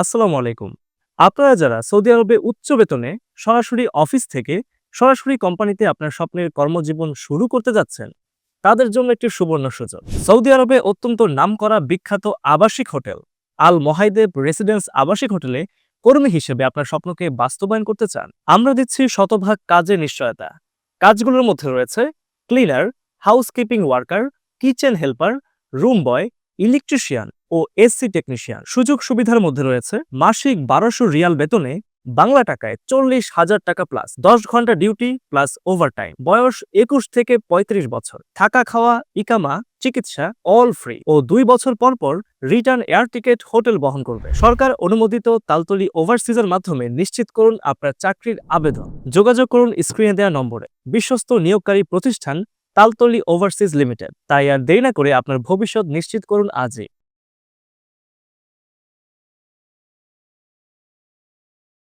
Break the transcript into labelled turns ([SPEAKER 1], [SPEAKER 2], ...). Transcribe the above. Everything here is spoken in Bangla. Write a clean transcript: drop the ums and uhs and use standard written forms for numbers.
[SPEAKER 1] আসসালামু আলাইকুম। আপনারা যারা সৌদি আরবে উচ্চ বেতনে সরাসরি অফিস থেকে সরাসরি কোম্পানিতে আপনার স্বপ্নের কর্মজীবন শুরু করতে যাচ্ছেন, তাদের জন্য একটি সুবর্ণ সুযোগ। সৌদি আরবে অত্যন্ত নামকরা বিখ্যাত আবাসিক হোটেল আল মোহাইদেব রেসিডেন্স আবাসিক হোটেলে কর্মী হিসেবে আপনার স্বপ্নকে বাস্তবায়ন করতে চান। আমরা দিচ্ছি শতভাগ কাজের নিশ্চয়তা। কাজগুলোর মধ্যে রয়েছে cleaner, housekeeping worker, kitchen helper, room boy, electrician ও এসি টেকনিশিয়ান। সুযোগ সুবিধার মধ্যে রয়েছে মাসিক ১২০০ রিয়াল বেতনে বাংলা টাকায় ৪০,০০০ টাকা প্লাস ১০ ঘন্টা ডিউটি প্লাস ওভারটাইম। বয়স ২১ থেকে ৩৫ বছর। থাকা খাওয়া, ইকামা, চিকিৎসা অল ফ্রি ও ২ বছর পর পর রিটার্ন এয়ার টিকেট হোটেল বহন করবে। সরকার অনুমোদিত তালতলি ওভারসিজের মাধ্যমে নিশ্চিত করুন আপনার চাকরির আবেদন। যোগাযোগ করুন স্ক্রিনে দেওয়া নম্বরে। বিশ্বস্ত নিয়োগকারী প্রতিষ্ঠান তালতলি ওভারসিজ লিমিটেড। তাই আর দেরি না করে আপনার ভবিষ্যৎ নিশ্চিত করুন আজই।